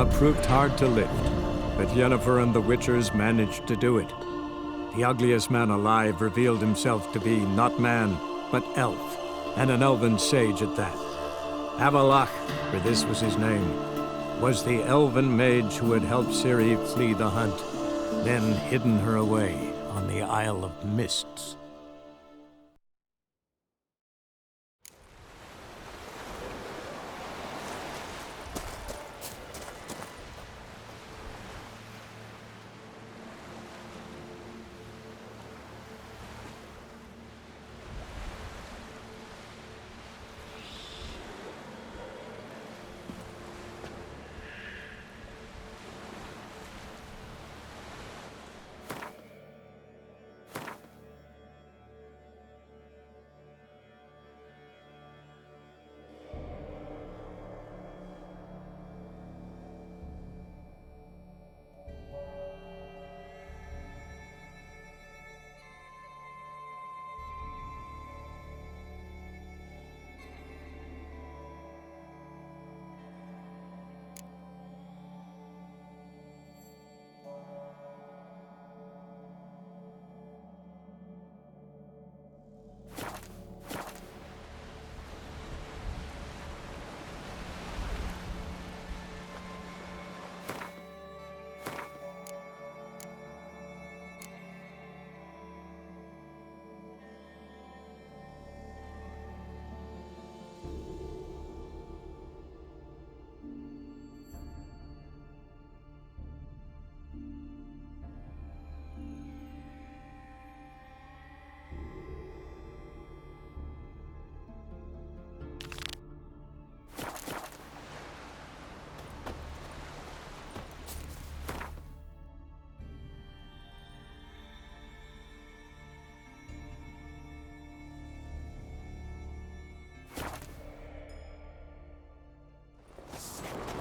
proved hard to lift, but Yennefer and the Witchers managed to do it. The ugliest man alive revealed himself to be not man, but elf, and an elven sage at that. Avalach, for this was his name, was the elven mage who had helped Ciri flee the hunt, then hidden her away on the Isle of Mists.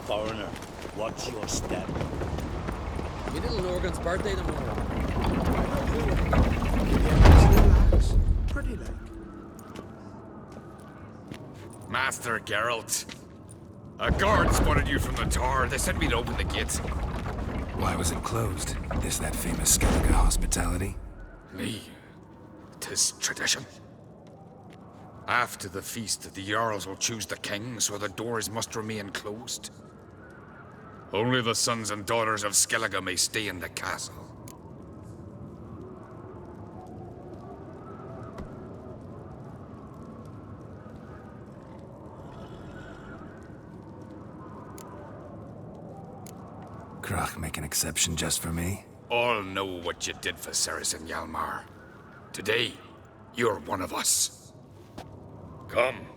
Foreigner, watch your step. Your little Norgan's birthday tomorrow. Relax. Pretty like. Master Geralt. A guard spotted you from the tower. They said we'd open the gate. Why was it closed? Is that famous Skellige hospitality? Me. 'Tis tradition. After the feast, the Jarls will choose the king, so the doors must remain closed. Only the sons and daughters of Skellige may stay in the castle. Krach make an exception just for me? All know what you did for Ceres and Hjalmar. Today, you're one of us. Come.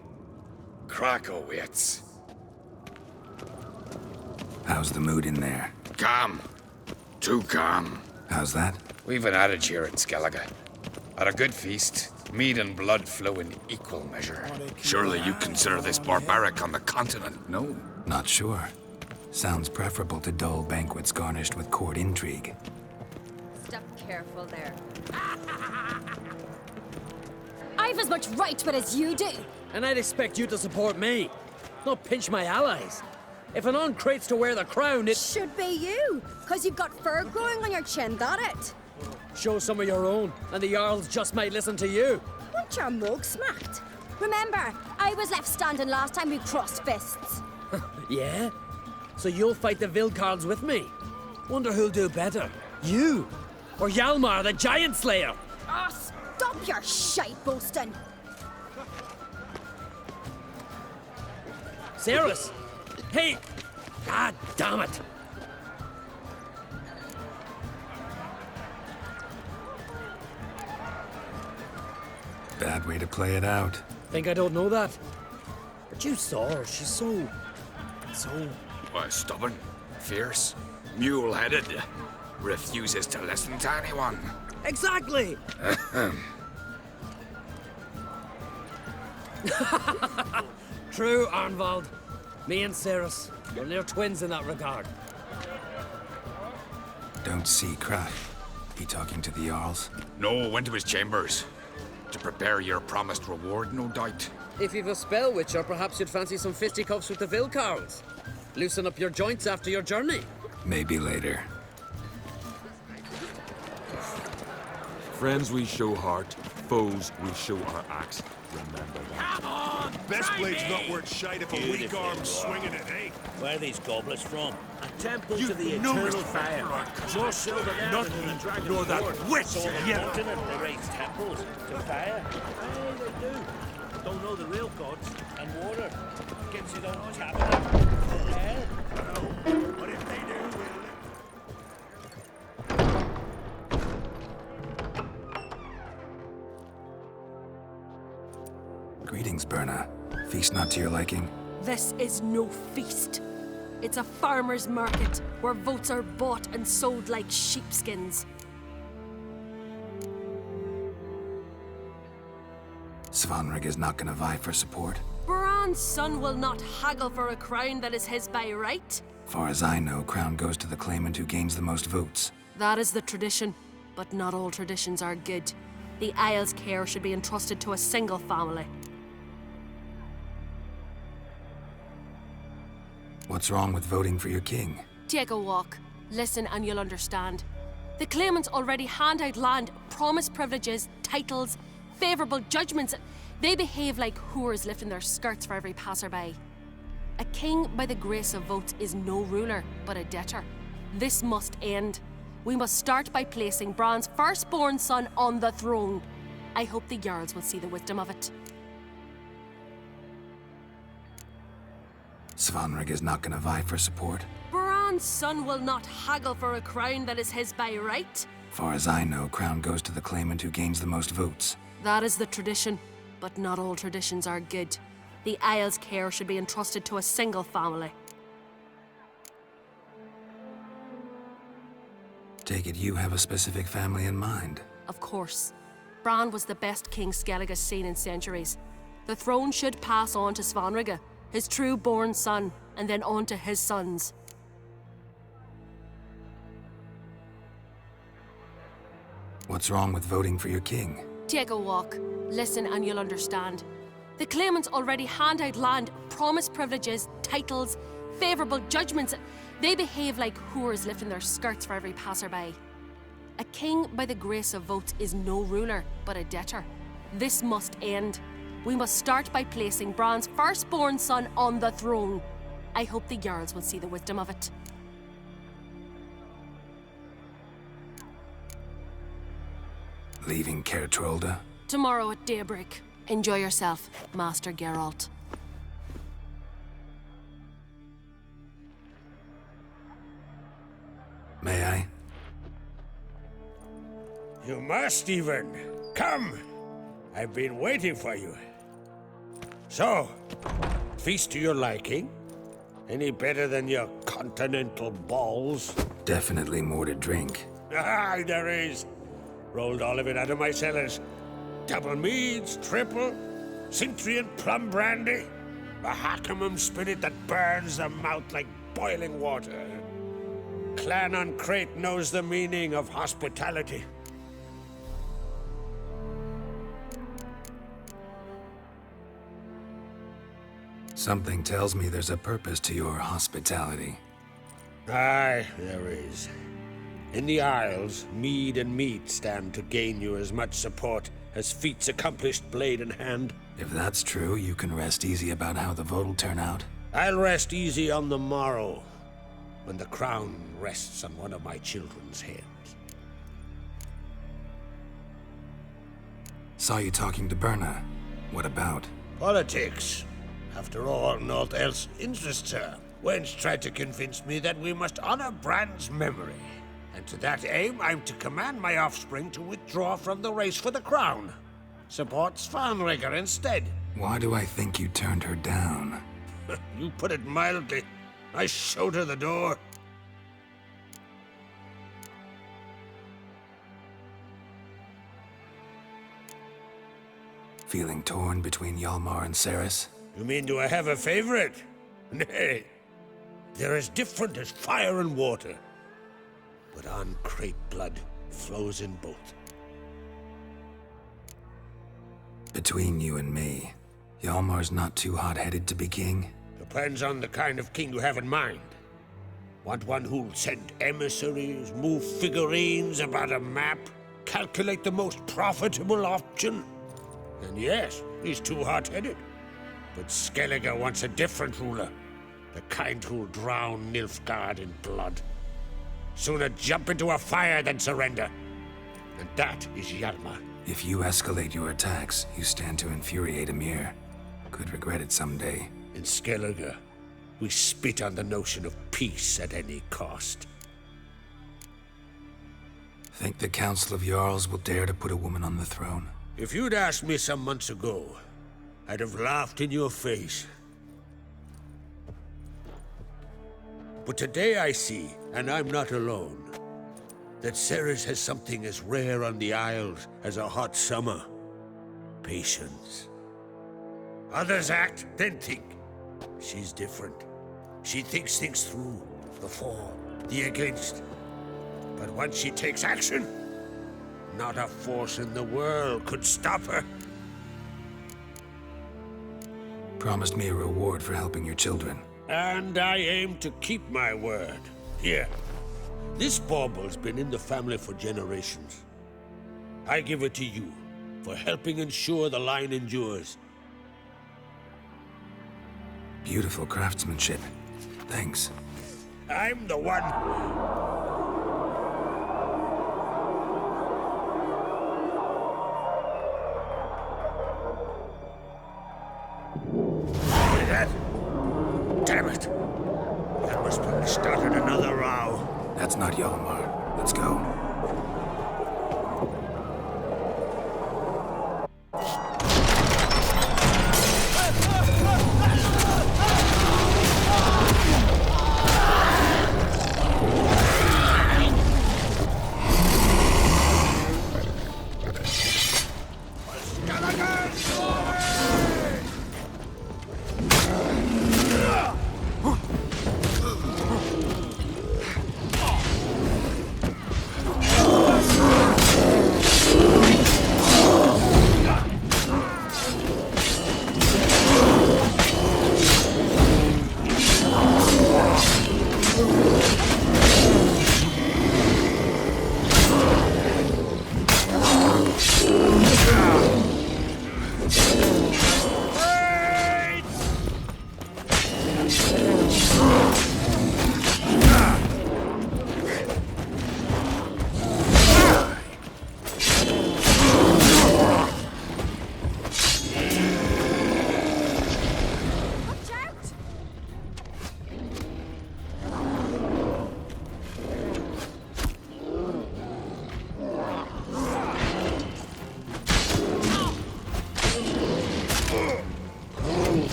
Krakow waits. How's the mood in there? Calm. Too calm. How's that? We've an adage here in Skellige. At a good feast, mead and blood flow in equal measure. Surely you consider this barbaric on the continent, no? Not sure. Sounds preferable to dull banquets garnished with court intrigue. Step careful there. I've as much right to it as you do. And I'd expect you to support me, not pinch my allies. If an uncrate's to wear the crown, it Should be you, because you've got fur growing on your chin, that it? shows some of your own, and the Jarls just might listen to you. Want your mug smacked? Remember, I was left standing last time we crossed fists. Yeah? So you'll fight the Vilcards with me? Wonder who'll do better, you or Hjalmar the Giant Slayer? Oh, stop your shite boasting. Ceres! Hey! God damn it! Bad way to play it out. Think I don't know that? But you saw her, she's so... Why, stubborn, fierce, mule-headed. Refuses to listen to anyone. Exactly! True, Arnvald. Me and Ceres, we're near twins in that regard. Don't see Krach. He talking to the Jarls? No, went to his chambers. To prepare your promised reward, no doubt. If you've a spell witcher, perhaps you'd fancy some fisticuffs with the Vilcards. Loosen up your joints after your journey. Maybe later. Friends we show heart, foes we show our axe. Remember that. Come on! Best blade's not worth shite if a weak Beautiful, arm's Lord. swinging it, eh? Where are these goblets from? A temple You to the no eternal respect fire. for our cause. More silver there Not than in the you, dragon's nor that hoard. witch So on the here. continent they raise temples to fire. Aye, they do. Don't know the real gods. And water. Gets his own tabernacle. Hell. But if they do, we'll... Greetings, Berna. Feast not to your liking? This is no feast. It's a farmer's market where votes are bought and sold like sheepskins. Svanrig is not gonna vie for support. Bran's son will not haggle for a crown that is his by right. Far as I know, crown goes to the claimant who gains the most votes. That is the tradition, but not all traditions are good. The Isle's care should be entrusted to a single family. What's wrong with voting for your king? Take a walk. Listen and you'll understand. The claimants already hand out land, promise privileges, titles, favourable judgments. They behave like whores lifting their skirts for every passerby. A king by the grace of votes is no ruler, but a debtor. This must end. We must start by placing Bran's firstborn son on the throne. I hope the Jarls will see the wisdom of it. Svanrig is not gonna vie for support. Bran's son will not haggle for a crown that is his by right. Far as I know, crown goes to the claimant who gains the most votes. That is the tradition, but not all traditions are good. The Isle's care should be entrusted to a single family. Take it you have a specific family in mind. Of course. Bran was the best king Skellig has seen in centuries. The throne should pass on to Svanrige, his true-born son, and then on to his sons. What's wrong with voting for your king? Take a walk. Listen and you'll understand. The claimants already hand out land, promise privileges, titles, favourable judgments. They behave like whores lifting their skirts for every passerby. A king by the grace of votes is no ruler, but a debtor. This must end. We must start by placing Bran's firstborn son on the throne. I hope the Jarls will see the wisdom of it. Leaving Caer Trolda? Tomorrow at daybreak. Enjoy yourself, Master Geralt. May I? You must even. Come! I've been waiting for you. So, feast to your liking? Any better than your continental balls? Definitely more to drink. Aye, there is. Rolled all of it out of my cellars. Double meads, triple, Cintrian plum brandy, a Hackamum spirit that burns the mouth like boiling water. Clan on Crate knows the meaning of hospitality. Something tells me there's a purpose to your hospitality. Aye, there is. In the Isles, mead and meat stand to gain you as much support as feats accomplished blade in hand. If that's true, you can rest easy about how the vote'll turn out. I'll rest easy on the morrow, when the crown rests on one of my children's heads. Saw you talking to Berna. What about? Politics. After all, naught else interests her. Wench tried to convince me that we must honor Bran's memory. And to that aim, I'm to command my offspring to withdraw from the race for the crown. Support Svanrige instead. Why do I think you turned her down? You put it mildly. I showed her the door. Feeling torn between Hjalmar and Cerys? You mean do I have a favorite? Nay. They're as different as fire and water. But on Crate blood flows in both. Between you and me, Hjalmar's not too hot-headed to be king? The Depends on the kind of king you have in mind. Want one who'll send emissaries, move figurines about a map, calculate the most profitable option? And yes, he's too hot-headed. But Skellige wants a different ruler. The kind who'll drown Nilfgaard in blood. Sooner jump into a fire than surrender. And that is Hjalmar. If you escalate your attacks, you stand to infuriate Emir. Could regret it someday. In Skellige, we spit on the notion of peace at any cost. Think the Council of Jarls will dare to put a woman on the throne? If you'd asked me some months ago, I'd have laughed in your face. But today I see, and I'm not alone, that Ceres has something as rare on the Isles as a hot summer. Patience. Others act, then think. She's different. She thinks things through, the for, the against. But once she takes action, not a force in the world could stop her. Promised me a reward for helping your children. And I aim to keep my word. Here. This bauble's been in the family for generations. I give it to you for helping ensure the line endures. Beautiful craftsmanship. Thanks. I'm the one. Hear that? Damn it. That must have started another row. That's not Hjalmar. Let's go.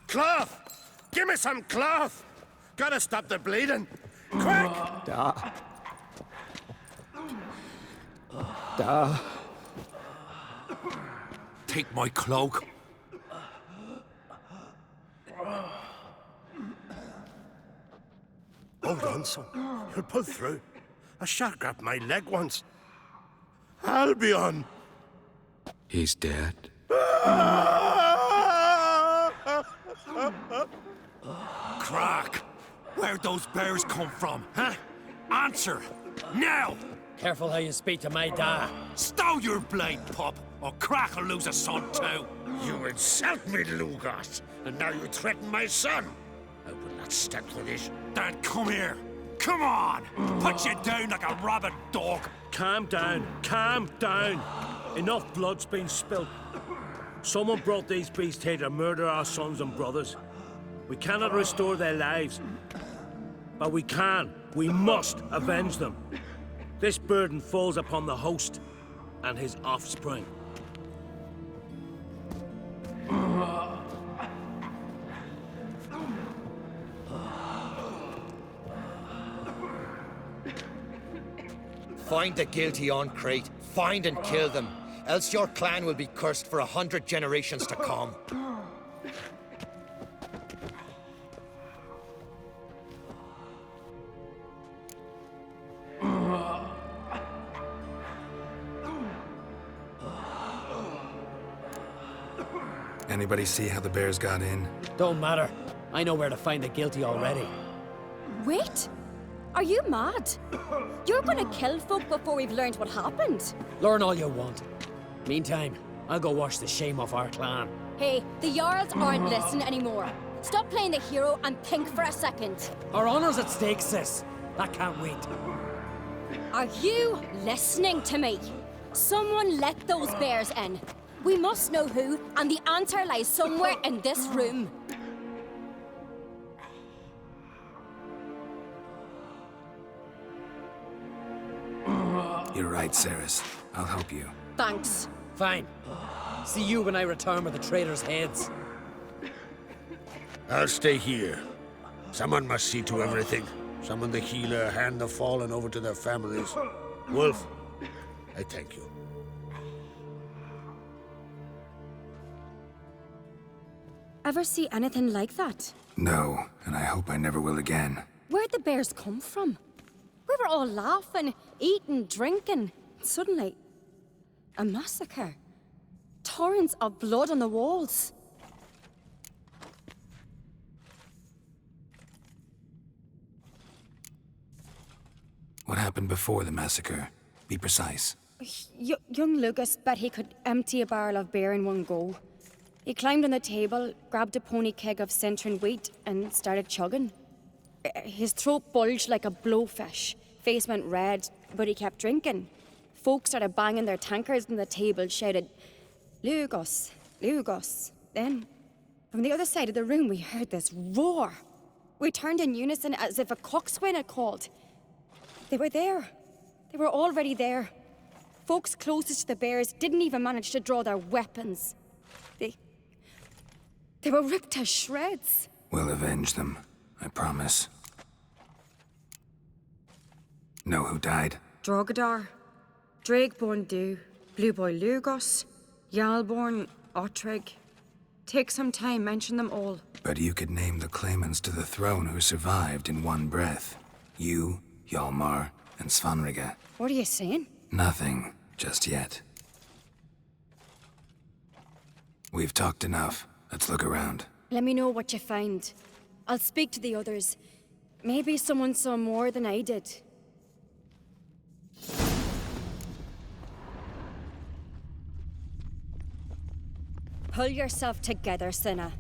Cloth! Give me some cloth! Gotta stop the bleeding! Quick! Take my cloak. Hold on, son. You'll pull through. A shark grabbed my leg once. Albion! He's dead. Crack! Where'd those bears come from, huh? Answer! Now! Careful how you speak to my dad. Stow your blade, pup, or Crack will lose a son too. You insult me, Lugos, and now you threaten my son. I will not stand for this. Dad, come here. Come on! Put you down like a rabid dog. Calm down. Calm down. Enough blood's been spilt. Someone brought these beasts here to murder our sons and brothers. We cannot restore their lives. But we can. We must avenge them. This burden falls upon the host and his offspring. Find the guilty on Crete. Find and kill them. Else your clan will be cursed for 100 generations to come. Anybody see how the bears got in? Don't matter. I know where to find the guilty already. Wait! Are you mad? You're gonna kill folk before we've learned what happened. Learn all you want. Meantime, I'll go wash the shame off our clan. Hey, the Jarls aren't listening anymore. Stop playing the hero and think for a second. Our honor's at stake, sis. I can't wait. Are you listening to me? Someone let those bears in. We must know who, and the answer lies somewhere in this room. You're right, Ceres. I'll help you. Thanks. Fine. See you when I return with the traitors' heads. I'll stay here. Someone must see to everything. Summon the healer, hand the fallen over to their families. Wolf, I thank you. Ever see anything like that? No, and I hope I never will again. Where'd the bears come from? We were all laughing, eating, drinking. Suddenly, a massacre. Torrents of blood on the walls. What happened before the massacre? Be precise. Young Lucas bet he could empty a barrel of beer in one go. He climbed on the table, grabbed a pony keg of Centron wheat, and started chugging. His throat bulged like a blowfish. Face went red, but he kept drinking. Folks started banging their tankards on the table, shouted, "Lugos, Lugos." Then, from the other side of the room, we heard this roar. We turned in unison as if a coxswain had called. They were there. They were already there. Folks closest to the bears didn't even manage to draw their weapons. They were ripped to shreds. We'll avenge them, I promise. Know who died? Drogadar, Drakeborn Du, Blue Boy Lugos, Yalborn, Ottrig. Take some time, mention them all. But you could name the claimants to the throne who survived in one breath. You, Hjalmar, and Svanrige. What are you saying? Nothing, just yet. We've talked enough. Let's look around. Let me know what you find. I'll speak to the others. Maybe someone saw more than I did. Pull yourself together, Cinna.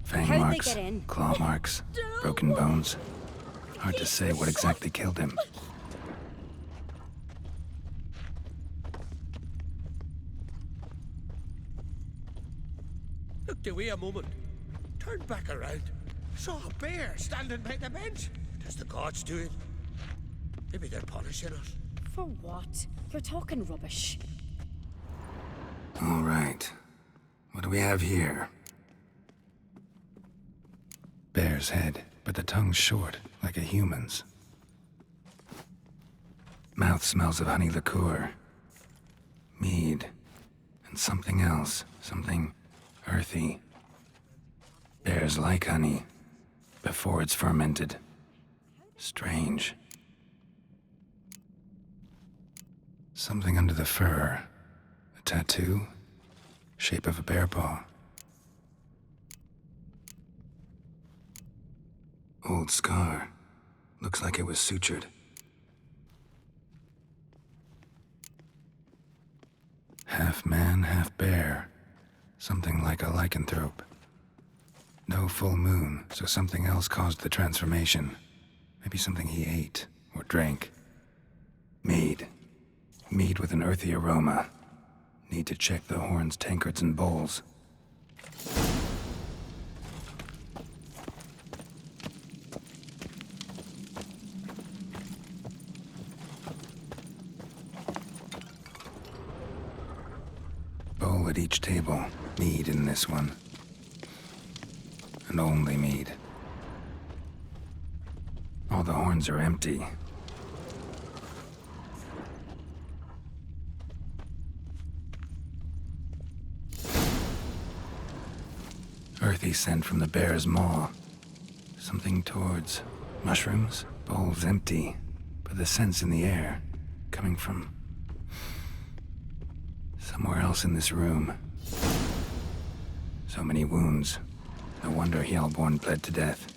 Fang How'd marks, they get in? claw marks, broken bones. Hard to say what exactly killed him. Looked away a moment. Turned back around. Saw a bear standing by the bench. Does the gods do it? Maybe they're punishing us. For what? You're talking rubbish. All right. What do we have here? Bear's head, but the tongue's short, like a human's. Mouth smells of honey liqueur. Mead. And something else. Something earthy. Bears like honey. Before it's fermented. Strange. Something under the fur. A tattoo? Shape of a bear paw. Old scar. Looks like it was sutured. Half man, half bear. Something like a lycanthrope. No full moon, so something else caused the transformation. Maybe something he ate or drank. Mead. Mead with an earthy aroma. Need to check the horns, tankards, and bowls. Bowl at each table. Mead in this one. And only mead. All the horns are empty. earthy scent from the bear's maw. Something towards mushrooms. Bowl's empty, but the scent's in the air, coming from somewhere else in this room. So many wounds. No wonder Hjalborn bled to death.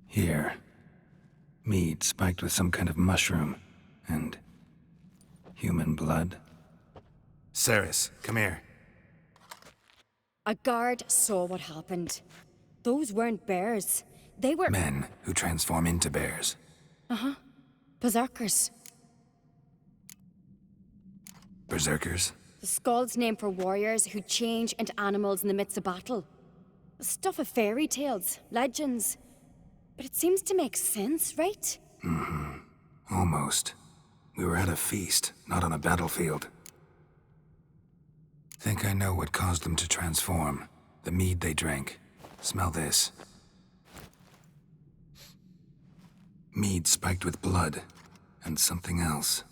Here. Mead spiked with some kind of mushroom. And human blood. Ceres, come here. A guard saw what happened. Those weren't bears. They were... Men who transform into bears. Uh-huh. Berserkers. Berserkers? The Skald's name for warriors who change into animals in the midst of battle. Stuff of fairy tales, legends. But it seems to make sense, right? Mm-hmm. Almost. We were at a feast, not on a battlefield. Think I know what caused them to transform. The mead they drank. Smell this. Mead spiked with blood. And something else.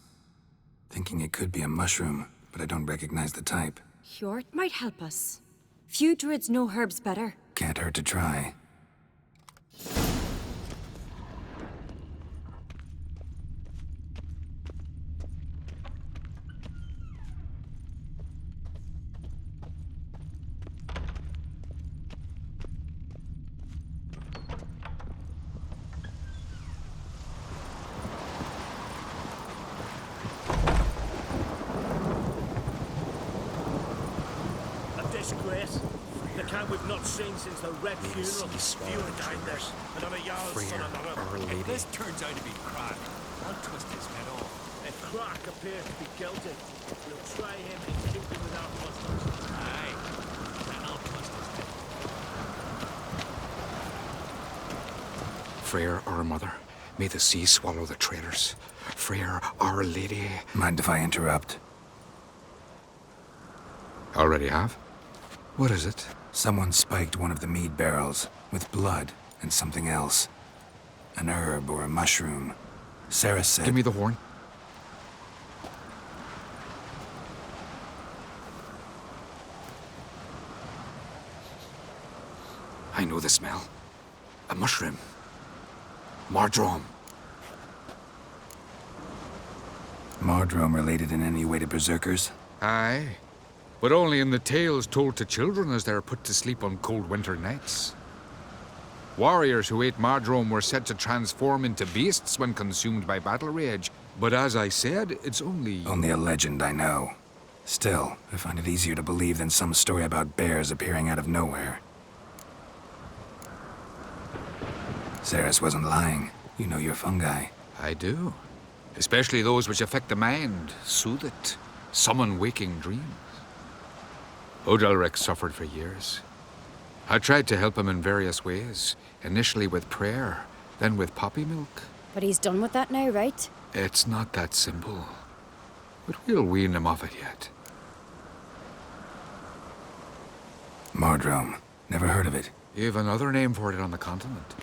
Thinking it could be a mushroom, but I don't recognize the type. Hjort might help us. Few druids know herbs better. Can't hurt to try. Disgrace. The camp we've not seen since the Red Funeral. You and Diners, another Jarl's son, another. If this turns out to be Crack, I'll twist his head off. If Crack appears to be guilty, we'll try him and keep him without customs. Aye, then I'll twist his head. Freyr, our mother, may the sea swallow the traitors. Freyr, our lady. Mind if I interrupt? Already have? What is it? Someone spiked one of the mead barrels with blood and something else. An herb or a mushroom. Sarah said... Give me the horn. I know the smell. A mushroom. Mardrome. Mardrome related in any way to berserkers? Aye. But only in the tales told to children as they're put to sleep on cold winter nights. Warriors who ate Mardrome were said to transform into beasts when consumed by battle rage. But as I said, it's only... Only a legend, I know. Still, I find it easier to believe than some story about bears appearing out of nowhere. Ceres wasn't lying. You know your fungi. I do. Especially those which affect the mind, soothe it, summon waking dreams. Odalric suffered for years. I tried to help him in various ways, initially with prayer, then with poppy milk. But he's done with that now, right? It's not that simple. But we'll wean him off it yet. Mardrome. Never heard of it. You've another name for it on the continent.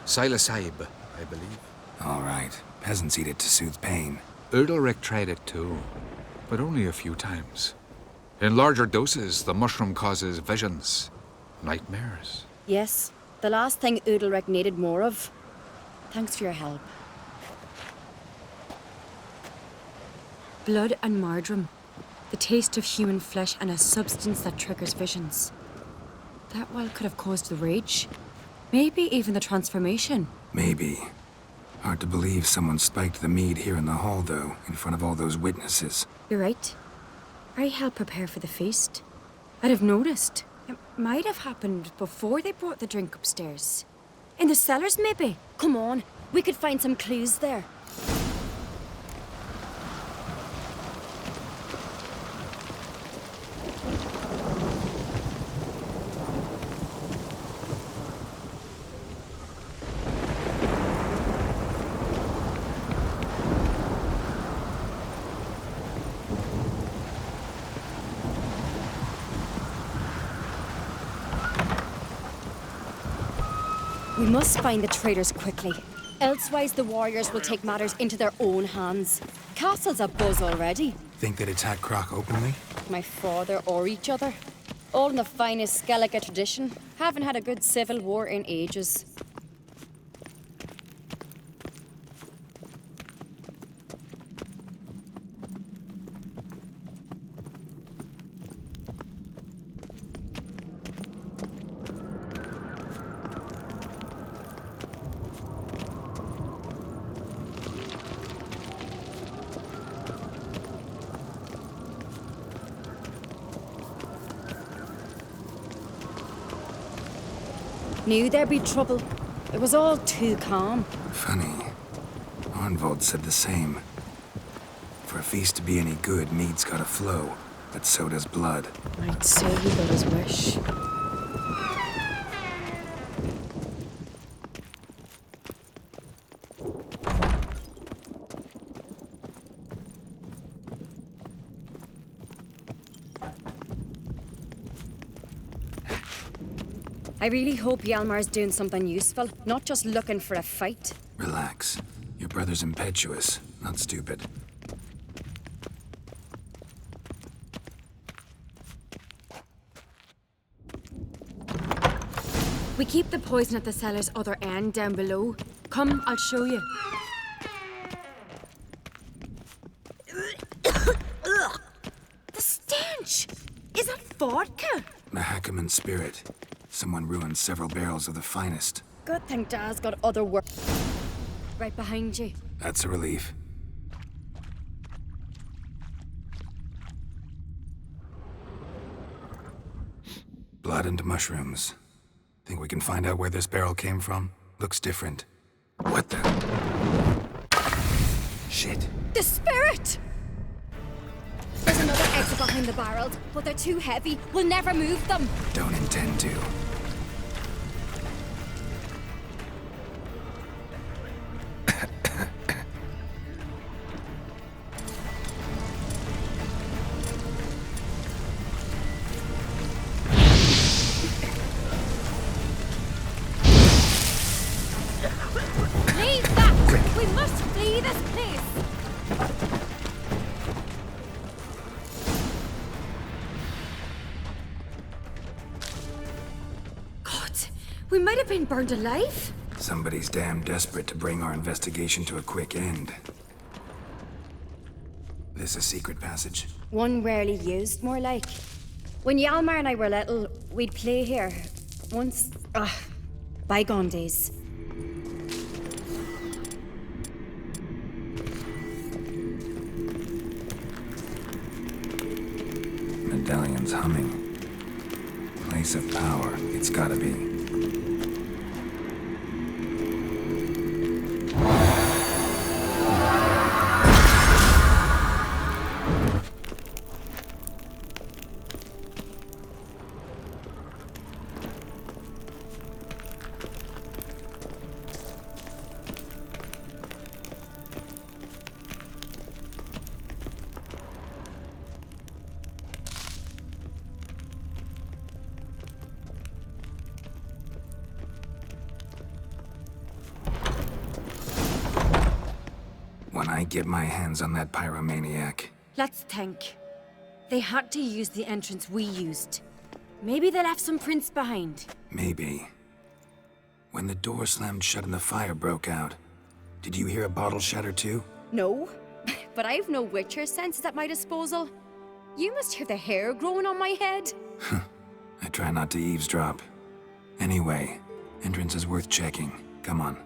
Silasaib, I believe. All right. Peasants eat it to soothe pain. Odalric tried it too, but only a few times. In larger doses, the mushroom causes visions, nightmares. Yes, the last thing Udalric needed more of. Thanks for your help. Blood and Mardrome. The taste of human flesh and a substance that triggers visions. That well could have caused the rage. Maybe even the transformation. Maybe. Hard to believe someone spiked the mead here in the hall, though, in front of all those witnesses. You're right. I helped prepare for the feast. I'd have noticed. It might have happened before they brought the drink upstairs. In the cellars, maybe. Come on, we could find some clues there. We must find the traitors quickly. Elsewise, the warriors will take matters into their own hands. Castle's abuzz already. Think they'd attack Croc openly? My father or each other. All in the finest Skellige tradition. Haven't had a good civil war in ages. Knew there'd be trouble. It was all too calm. Funny. Arnvold said the same. For a feast to be any good, mead's gotta flow, but so does blood. I'd say he got his wish. I really hope Hjalmar's doing something useful, not just looking for a fight. Relax. Your brother's impetuous, not stupid. We keep the poison at the cellar's other end down below. Come, I'll show you. The stench! Is that vodka? The Hackerman spirit. Someone ruined several barrels of the finest. Good thing Dad's got other work. Right behind you. That's a relief. Blood and mushrooms. Think we can find out where this barrel came from? Looks different. What the? Shit. The spirit! There's another exit behind the barrels, but they're too heavy. We'll never move them. Don't intend to. Leave that! We must flee this place! God, we might have been burned alive. Somebody's damn desperate to bring our investigation to a quick end. This a secret passage? One rarely used, more like. When Hjalmar and I were little, we'd play here. Once... bygone days. Medallion's humming. Place of power, it's gotta be. When I get my hands on that pyromaniac. Let's think. They had to use the entrance we used. Maybe they left some prints behind. Maybe. When the door slammed shut and the fire broke out, did you hear a bottle shatter too? No, but I've no Witcher senses at my disposal. You must hear the hair growing on my head. I try not to eavesdrop. Anyway, entrance is worth checking. Come on.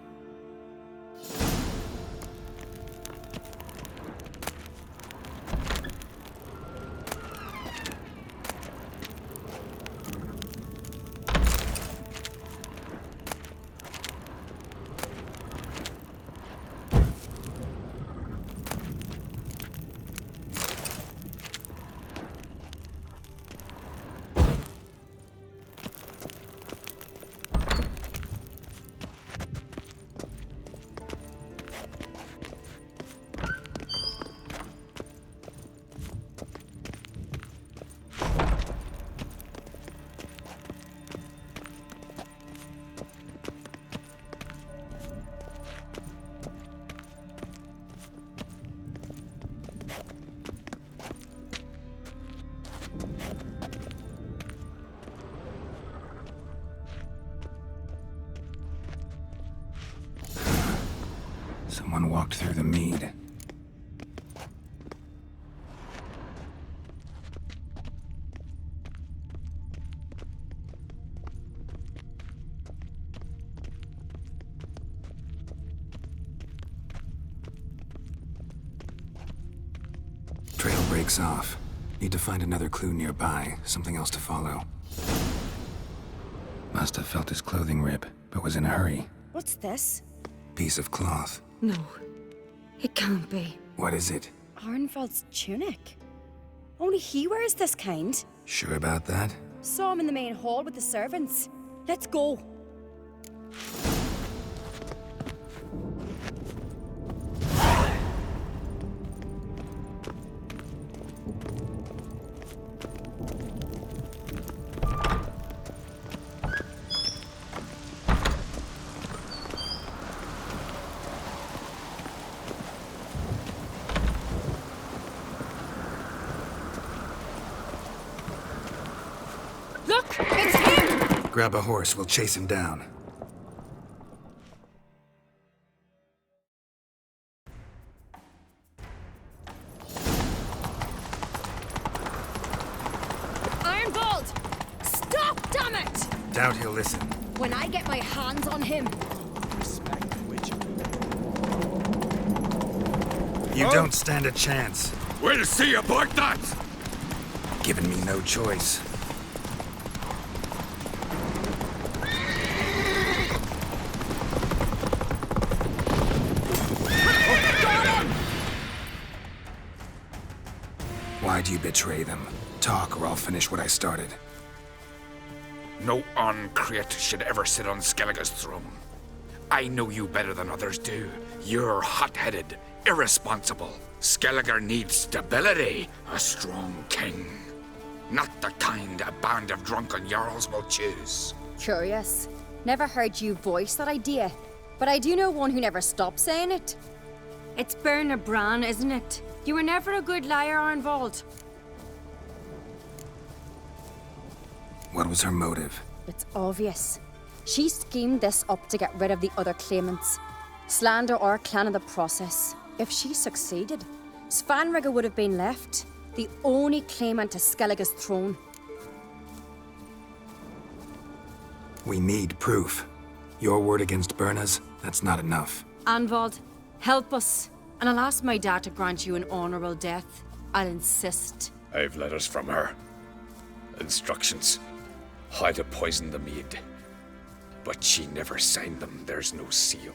and walked through the mead. Trail breaks off. Need to find another clue nearby, something else to follow. Must have felt his clothing rip, but was in a hurry. What's this? Piece of cloth. No, it can't be. What is it? Arnvald's tunic. Only he wears this kind. Sure about that? Saw him in the main hall with the servants. Let's go. Look! It's him! Grab a horse, we'll chase him down. Ironbolt! Stop, damn it! Doubt he'll listen. When I get my hands on him. Respect the witcher. You don't stand a chance. We'll see about that! Given me no choice. Why do you betray them? Talk, or I'll finish what I started. No Uncreate should ever sit on Skellige's throne. I know you better than others do. You're hot-headed, irresponsible. Skellige needs stability, a strong king. Not the kind a band of drunken jarls will choose. Curious. Never heard you voice that idea. But I do know one who never stopped saying it. It's Berna Bran, isn't it? You were never a good liar, Arnvald. What was her motive? It's obvious. She schemed this up to get rid of the other claimants. Slander our clan in the process. If she succeeded, Svanrige would have been left, the only claimant to Skellige's throne. We need proof. Your word against Berna's, that's not enough. Arnvald, help us. And I'll ask my dad to grant you an honorable death. I'll insist. I've letters from her. Instructions. How to poison the mead. But she never signed them. There's no seal.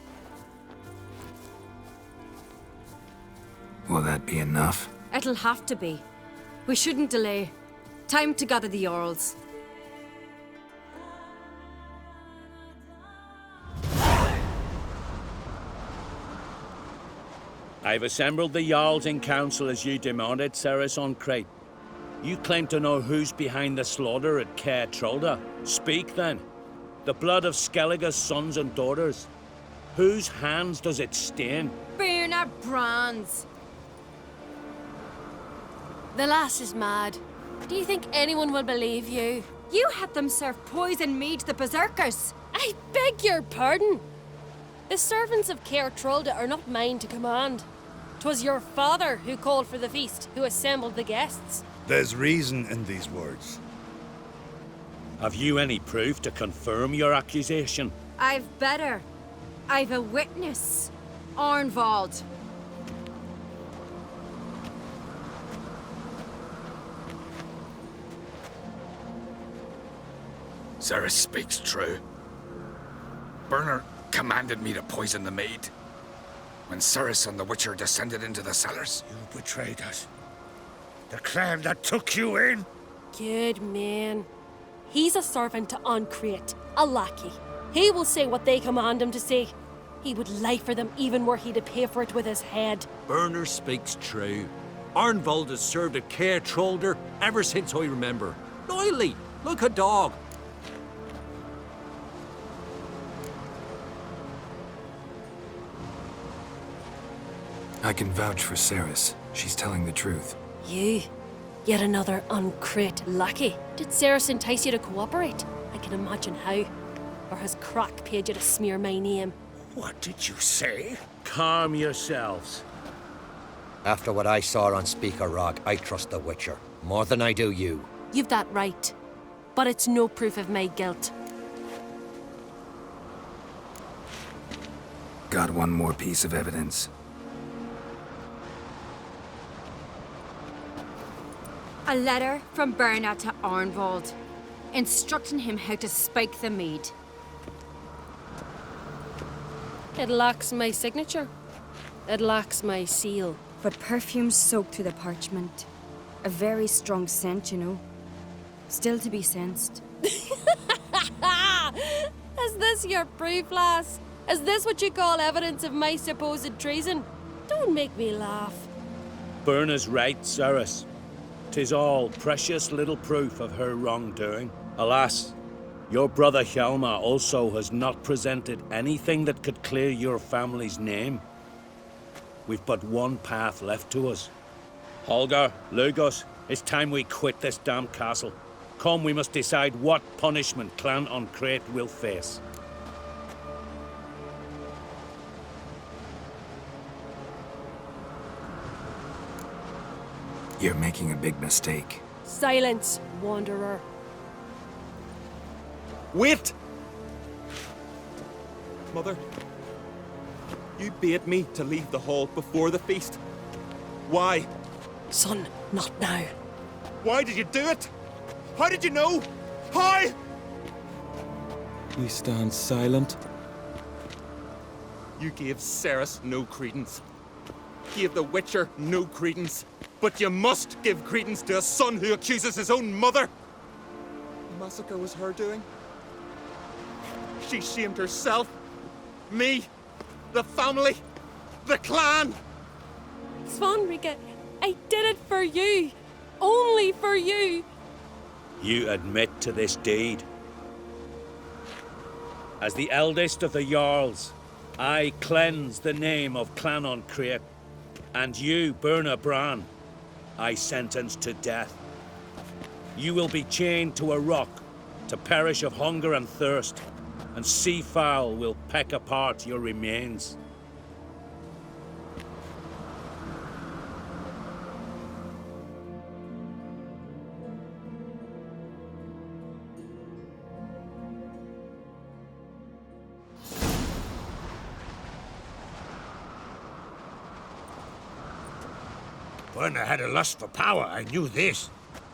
Will that be enough? It'll have to be. We shouldn't delay. Time to gather the Jarls. I've assembled the Jarls in council as you demanded, Ceres on Crate. You claim to know who's behind the slaughter at Caer Trolda. Speak then. The blood of Skellige's sons and daughters. Whose hands does it stain? Berna Bran's. The lass is mad. Do you think anyone will believe you? You had them serve poison mead to the berserkers. I beg your pardon. The servants of Caer Trolda are not mine to command. 'Twas your father who called for the feast, who assembled the guests. There's reason in these words. Have you any proof to confirm your accusation? I've better. I've a witness. Arnvald. Ceres speaks true. Berna commanded me to poison the maid. When Ceres and the Witcher descended into the cellars. You betrayed us. The clan that took you in. Good man. He's a servant to Uncreate, a lackey. He will say what they command him to say. He would lie for them even were he to pay for it with his head. Berner speaks true. Arnvald has served at Caer Trolder ever since I remember. Loyally, like a dog. I can vouch for Ceres. She's telling the truth. You? Yet another Uncreate lackey. Did Ceres entice you to cooperate? I can imagine how. Or has Crack paid you to smear my name? What did you say? Calm yourselves. After what I saw on Speaker Rock, I trust the Witcher. More than I do you. You've that right. But it's no proof of my guilt. Got one more piece of evidence. A letter from Berna to Arnvald, instructing him how to spike the mead. It lacks my signature. It lacks my seal. But perfume soaked through the parchment. A very strong scent, you know. Still to be sensed. Is this your proof, lass? Is this what you call evidence of my supposed treason? Don't make me laugh. Berna's right, Cerys. 'Tis all precious little proof of her wrongdoing. Alas, your brother Hjalmar also has not presented anything that could clear your family's name. We've but one path left to us. Holger, Lugos, it's time we quit this damn castle. Come, we must decide what punishment Clan on Crete will face. You're making a big mistake. Silence, wanderer. Wait! Mother, you bade me to leave the hall before the feast. Why? Son, not now. Why did you do it? How did you know? How? You stand silent. You gave Cerys no credence. Gave the Witcher no credence. But you must give credence to a son who accuses his own mother. The massacre was her doing. She shamed herself, me, the family, the clan. Svanrika, I did it for you. Only for you. You admit to this deed. As the eldest of the Jarls, I cleanse the name of Clan on Crete, and you, Berna Bran, I sentence to death. You will be chained to a rock to perish of hunger and thirst, and sea fowl will peck apart your remains. Berna had a lust for power, I knew this.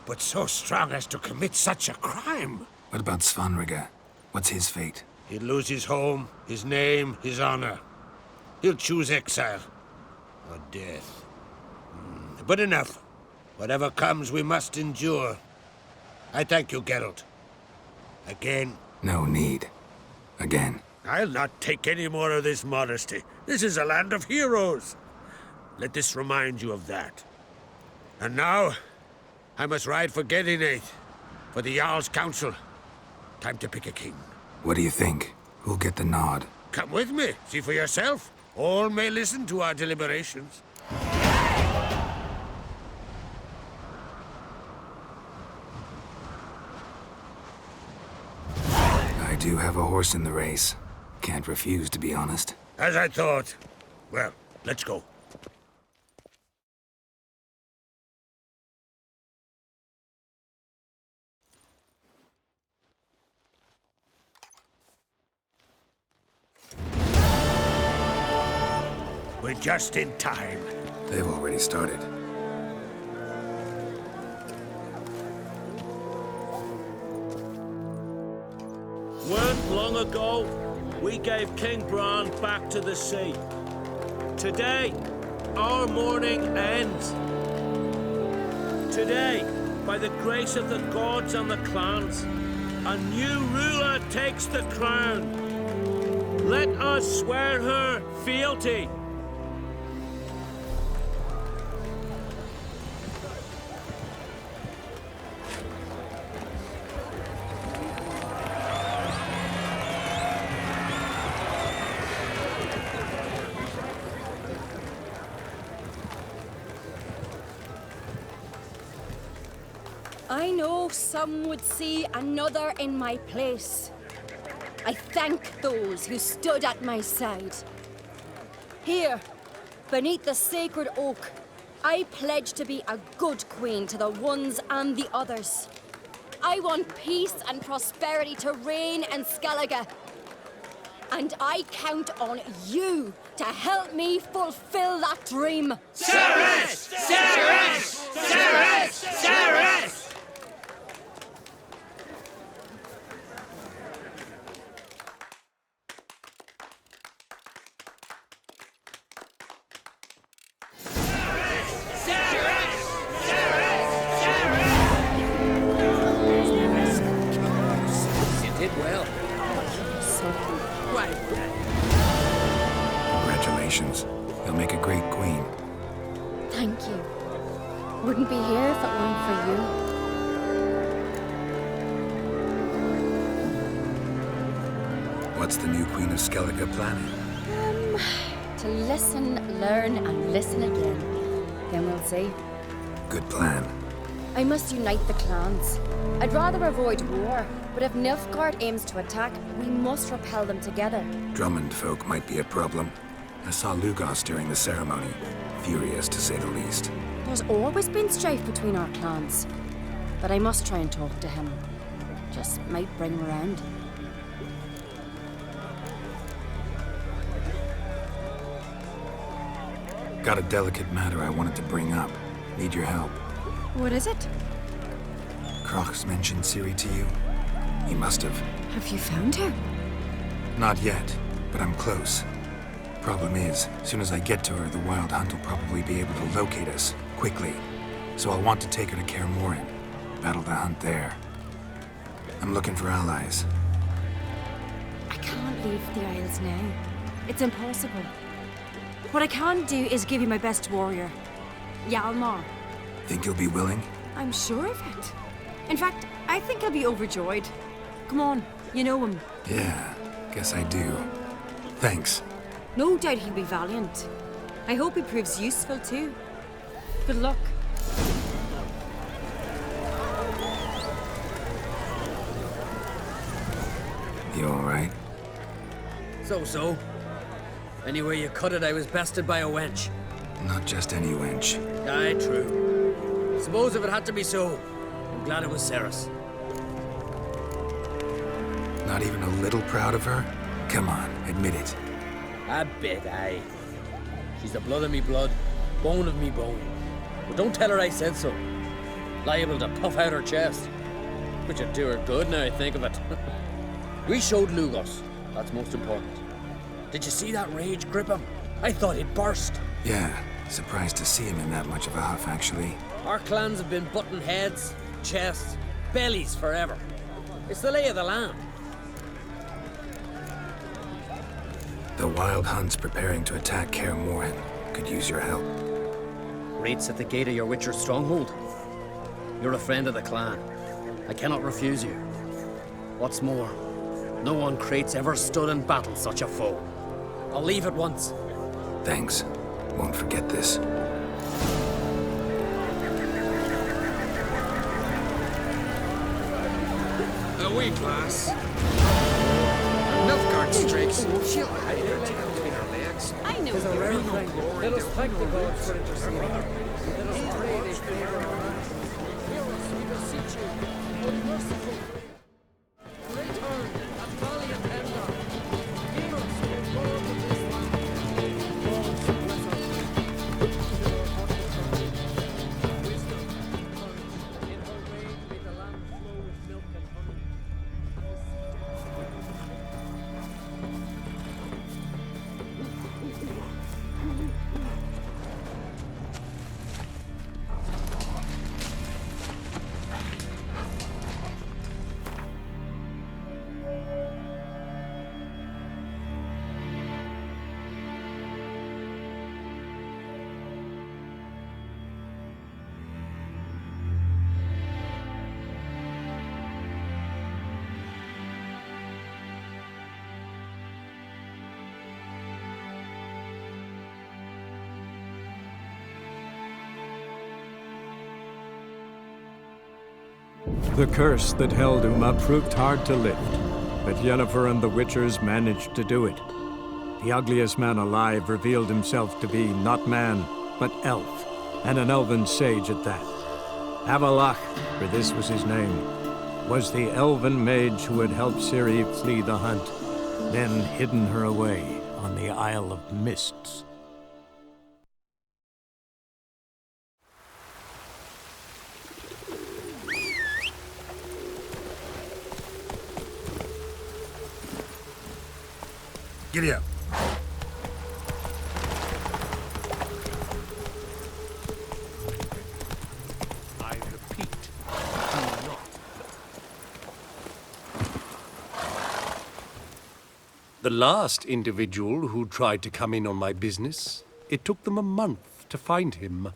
But so strong as to commit such a crime. What about Svanrika? What's his fate? He'll lose his home, his name, his honor. He'll choose exile. Or death. But enough. Whatever comes, we must endure. I thank you, Geralt. Again. No need. Again. I'll not take any more of this modesty. This is a land of heroes. Let this remind you of that. And now, I must ride for Gedinate, for the Jarl's Council. Time to pick a king. What do you think? Who'll get the nod? Come with me, see for yourself. All may listen to our deliberations. I do have a horse in the race. Can't refuse, to be honest. As I thought. Well, let's go. We're just in time. They've already started. Weren't long ago, we gave King Bran back to the sea. Today, our mourning ends. Today, by the grace of the gods and the clans, a new ruler takes the crown. Let us swear her fealty. I know some would see another in my place. I thank those who stood at my side. Here, beneath the sacred oak, I pledge to be a good queen to the ones and the others. I want peace and prosperity to reign in Skellige. And I count on you to help me fulfill that dream. Ceres! Ceres! Ceres! Ceres! Congratulations. You'll make a great queen. Thank you. Wouldn't be here if it weren't for you. What's the new queen of Skellige planning? To listen, learn, and listen again. Then we'll see. Good plan. I must unite the clans. I'd rather avoid war, but if Nilfgaard aims to attack, we must repel them together. Drummond folk might be a problem. I saw Lugos during the ceremony. Furious, to say the least. There's always been strife between our clans. But I must try and talk to him. Just might bring him around. Got a delicate matter I wanted to bring up. Need your help. What is it? Crocs mentioned Ciri to you? He must have. Have you found her? Not yet, but I'm close. Problem is, as soon as I get to her, the Wild Hunt will probably be able to locate us, quickly. So I'll want to take her to Kaer Morhen. Battle the hunt there. I'm looking for allies. I can't leave the Isles now. It's impossible. What I can do is give you my best warrior, Hjalmar. Think you'll be willing? I'm sure of it. In fact, I think he'll be overjoyed. Come on, you know him. Yeah, guess I do. Thanks. No doubt he'll be valiant. I hope he proves useful too. Good luck. You alright? So. Anyway you cut it, I was bested by a wench. Not just any wench. Aye, true. Suppose if it had to be so, I'm glad it was Ceres. Not even a little proud of her? Come on, admit it. A bit, aye. She's the blood of me blood, bone of me bone. But don't tell her I said so. Liable to puff out her chest. Which would do her good now I think of it. We showed Lugos. That's most important. Did you see that rage grip him? I thought he'd burst. Yeah, surprised to see him in that much of a huff, actually. Our clans have been butting heads, chests, bellies forever. It's the lay of the land. The Wild Hunt's preparing to attack Kaer Morhen. Could use your help. Raid's at the gate of your Witcher's stronghold. You're a friend of the clan. I cannot refuse you. What's more, no one Crate's ever stood in battle such a foe. I'll leave at once. Thanks. Won't forget this. Away, class. Nilfgaard streaks. She'll hide her tail between her legs. I know Tis a you. rare thing. Let us thank the gods for interceding. Let us pray they favor our eyes. Hear us, we beseech you. O merciful King. Return and valiant Enda. Hear us, O Lord of this land. Lord, bless our Queen. Fill her heart with courage, wisdom and courage. In her reign may the land flow with milk and honey. The curse that held Uma proved hard to lift. but Yennefer and the Witchers managed to do it. The ugliest man alive revealed himself to be not man, but elf, and an elven sage at that. Avalach, for this was his name, was the elven mage who had helped Ciri flee the hunt, then hidden her away on the Isle of Mists. Giddy up. I repeat, do not. The last individual who tried to come in on my business, it took them a month to find him.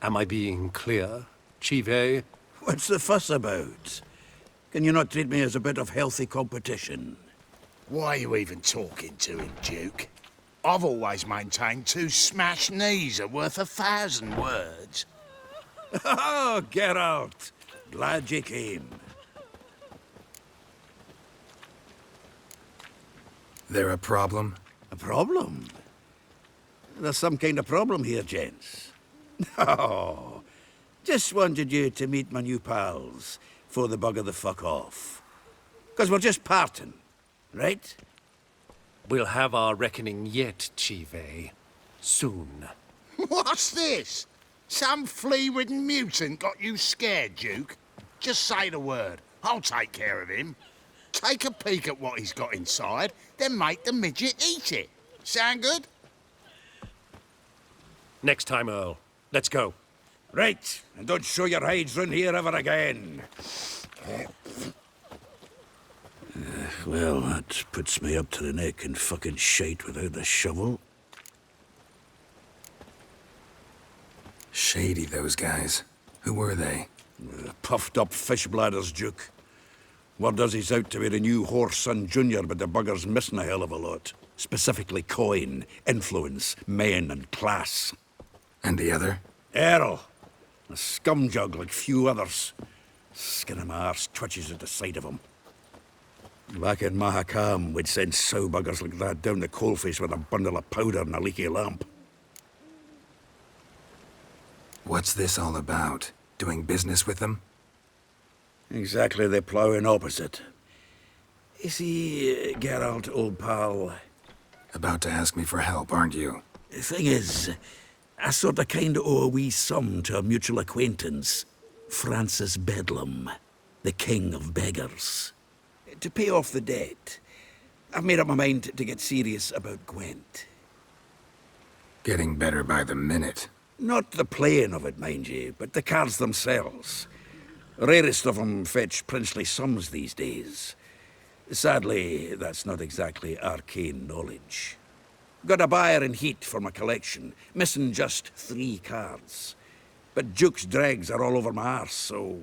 Am I being clear, Chive? What's the fuss about? Can you not treat me as a bit of healthy competition? Why are you even talking to him, Duke? I've always maintained 2 smashed knees are worth 1,000 words. Oh, Geralt! Glad you came. There a problem? A problem? There's some kind of problem here, gents. Oh, just wanted you to meet my new pals before the bugger the fuck off. 'Cause we're just parting, right? We'll have our reckoning yet, Chive. Soon. What's this? Some flea-ridden mutant got you scared, Duke? Just say the word. I'll take care of him. Take a peek at what he's got inside, then make the midget eat it. Sound good? Next time, Earl. Let's go. Right, and don't show your hides round here ever again. Well, that puts me up to the neck in fucking shite without a shovel. Shady, those guys. Who were they? Puffed up fish bladders, Duke. Word does he's out to be the new Whoreson Junior, but the bugger's missing a hell of a lot. Specifically coin, influence, men, and class. And the other? Errol. A scumjug like few others. Skin of my arse twitches at the sight of him. Back in Mahakam, we'd send sow buggers like that down the coalface with a bundle of powder and a leaky lamp. What's this all about? Doing business with them? Exactly the ploughing opposite. You see, Geralt, old pal... About to ask me for help, aren't you? The thing is, I sort of kinda owe a wee sum to a mutual acquaintance. Francis Bedlam, the king of beggars. To pay off the debt, I've made up my mind to get serious about Gwent. Getting better by the minute. Not the playing of it, mind you, but the cards themselves. Rarest of them fetch princely sums these days. Sadly, that's not exactly arcane knowledge. Got a buyer in heat for my collection, missing just 3 cards. But Duke's dregs are all over my arse, so...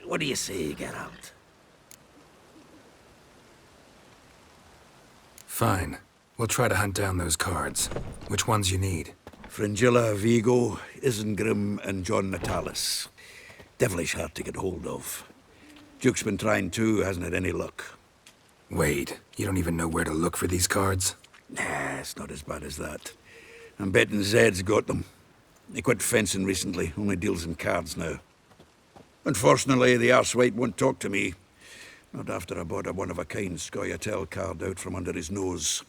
What do you say, Geralt? Fine. We'll try to hunt down those cards. Which ones you need? Fringilla, Vigo, Isengrim, and John Natalis. Devilish hard to get hold of. Duke's been trying too, hasn't had any luck. Wait, you don't even know where to look for these cards? Nah, it's not as bad as that. I'm betting Zed's got them. He quit fencing recently, only deals in cards now. Unfortunately, the arsewipe won't talk to me. Not after I bought a one-of-a-kind Scoia'tael card out from under his nose.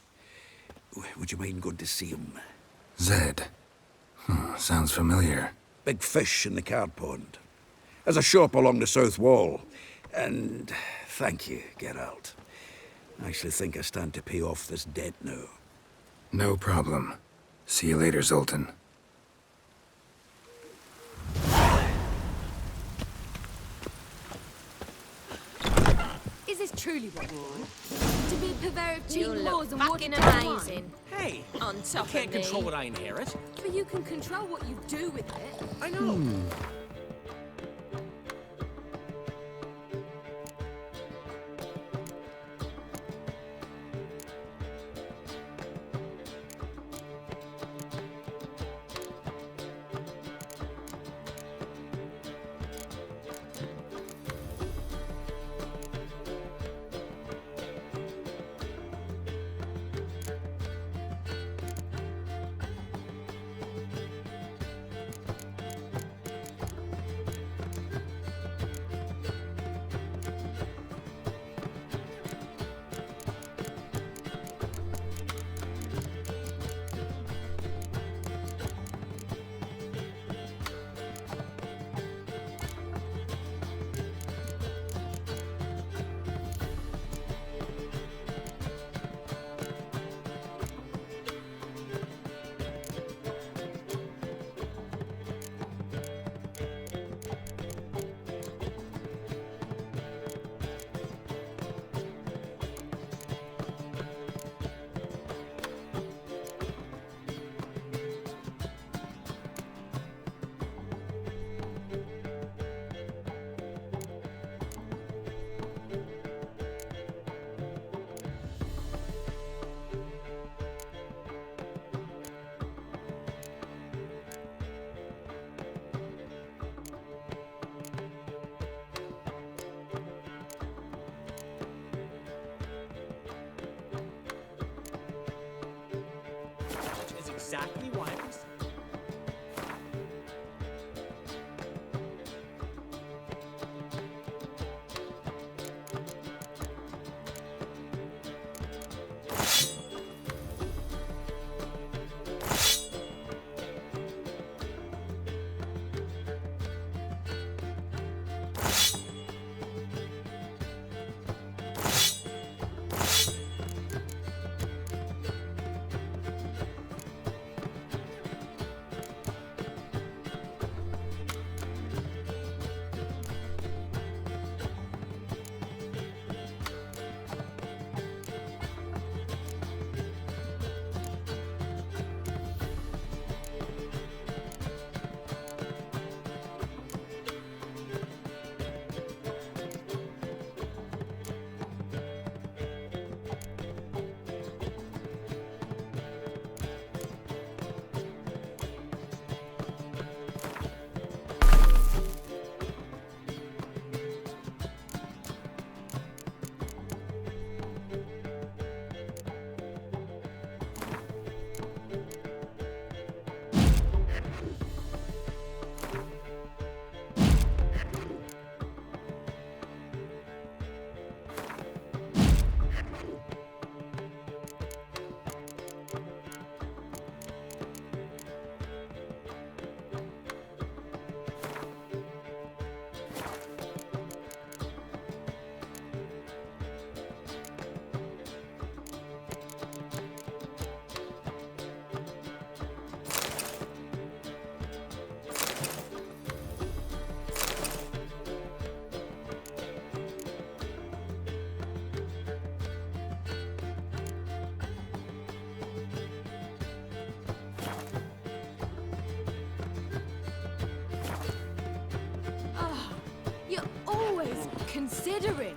Would you mind going to see him? Zed. Sounds familiar. Big fish in the card pond. Has a shop along the south wall. And thank you, Geralt. I actually think I stand to pay off this debt now. No problem. See you later, Zoltan. Is this truly what you want? To be purveyor of cheap You laws look and walking fucking amazing. amazing. Hey, On top I can't of me. control what I inherit. But you can control what you do with it. I know. exactly why I'm saying. You're always considering.